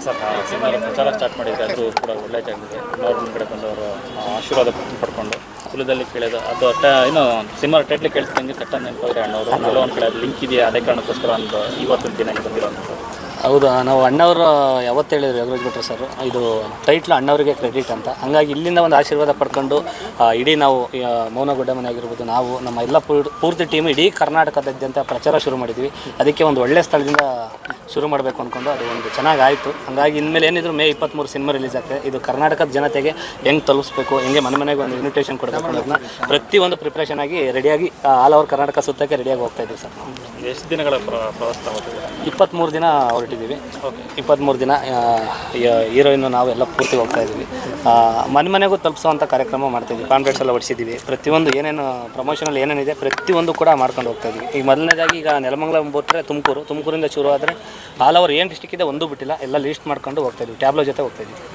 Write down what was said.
Sir cinema ಪ್ರಚಾರ start ಮಾಡಿದರೆ ಆದರೂ ಕೂಡ ಒಳ್ಳೆಯದಾಗಿದೆ. ಅವ್ರ ಕಡೆ ಬಂದವರು ಆಶೀರ್ವಾದ ಪಡ್ಕೊಂಡು ಕುಲದಲ್ಲಿ ಕೇಳಿದ ಅದು ಇನ್ನು ಸಿನಿಮಾ ಟೈಟ್ಲಿ ಕೇಳಿಸ್ದಂಗೆ ಕಟ್ಟ ನೆನಪಾದ್ರೆ ಅಣ್ಣವರು ಕೆಲವೊಂದು ಕಡೆ ಲಿಂಕ್ ಇದೆಯಾ, ಅದೇ ಕಾರಣಕ್ಕೋಸ್ಕರ ಒಂದು ಇವತ್ತಿನ ದಿನ ಬಂದಿರೋಂಥ. ಹೌದು, ನಾವು ಅಣ್ಣವರು ಯಾವತ್ತು ಹೇಳಿದ್ರು ಯೋಗರಾಜ್ ಭಟ್ರು ಸರ್, ಇದು ಟೈಟ್ಲು ಅಣ್ಣವರಿಗೆ ಕ್ರೆಡಿಟ್ ಅಂತ. ಹಂಗಾಗಿ ಇಲ್ಲಿಂದ ಒಂದು ಆಶೀರ್ವಾದ ಪಡ್ಕೊಂಡು ಇಡೀ ನಾವು ಮೌನಗುಡ್ಡ ಮನೆ ಆಗಿರ್ಬೋದು, ನಾವು ನಮ್ಮ ಎಲ್ಲ ಪೂರ್ತಿ ಟೀಮ್ ಇಡೀ ಕರ್ನಾಟಕದಾದ್ಯಂತ ಪ್ರಚಾರ ಶುರು ಮಾಡಿದ್ವಿ. ಅದಕ್ಕೆ ಒಂದು ಒಳ್ಳೆಯ ಸ್ಥಳದಿಂದ ಶುರು ಮಾಡಬೇಕು ಅಂದ್ಕೊಂಡು ಅದು ಒಂದು ಚೆನ್ನಾಗಿ ಆಯಿತು. ಹಾಗಾಗಿ ಇನ್ಮೇಲೆ ಏನಿದ್ರು ಮೇ 23 ಸಿನಿಮಾ ರಿಲೀಸ್ ಆಗ್ತದೆ. ಇದು ಕರ್ನಾಟಕದ ಜನತೆಗೆ ಹೆಂಗೆ ತಲುಪಿಸ್ಬೇಕು, ಹೆಂಗೆ ಮನೆಗೆ ಒಂದು ಇನ್ವಿಟೇಷನ್ ಕೊಡಬೇಕು ಅನ್ನೋದನ್ನ ಪ್ರತಿಯೊಂದು ಪ್ರಿಪ್ರೇಷನ್ ಆಗಿ ರೆಡಿಯಾಗಿ ಆಲ್ ಓವರ್ ಕರ್ನಾಟಕ ಸುತ್ತಕ್ಕೆ ರೆಡಿಯಾಗಿ ಹೋಗ್ತಾ ಇದ್ದೀವಿ ಸರ್. ಎಷ್ಟು ದಿನಗಳ ಪ್ರವಾಸ 23 ದಿನ ಹೊರಟಿದ್ದೀವಿ. 23 ದಿನ ಹೀರೋಯಿನ್ನು ನಾವು ಎಲ್ಲ ಪೂರ್ತಿ ಹೋಗ್ತಾ ಇದ್ದೀವಿ. ಮನೆಗೂ ತಲುಪಿಸುವಂಥ ಕಾರ್ಯಕ್ರಮ ಮಾಡ್ತಾಯಿದ್ವಿ. ಕಾನ್ಫ್ರೆನ್ಸ್ ಎಲ್ಲ ಹೊಡಿಸಿದ್ದೀವಿ. ಪ್ರತಿಯೊಂದು ಏನೇನು ಪ್ರಮೋಷನಲ್ಲಿ ಏನೇನಿದೆ ಪ್ರತಿಯೊಂದು ಕೂಡ ಮಾಡ್ಕೊಂಡು ಹೋಗ್ತಾ ಇದ್ದೀವಿ. ಈಗ ಮೊದಲನೇದಾಗಿ ಈಗ ನೆಲಮಂಗಲ ಬಿಟ್ಟರೆ ತುಮಕೂರಿಂದ ಶುರು ಆದರೆ ಆಲ್ ಓವರ್ ಏನು ಡಿಸ್ಟಿಕ್ ಇದೆ ಒಂದೂ ಬಿಟ್ಟಿಲ್ಲ, ಎಲ್ಲ ಲೀಸ್ಟ್ ಮಾಡ್ಕೊಂಡು ಹೋಗ್ತಾಯಿದ್ವಿ. ಟ್ಯಾಬ್ಲೋ ಜೊತೆ ಹೋಗ್ತಾಯಿದ್ವಿ.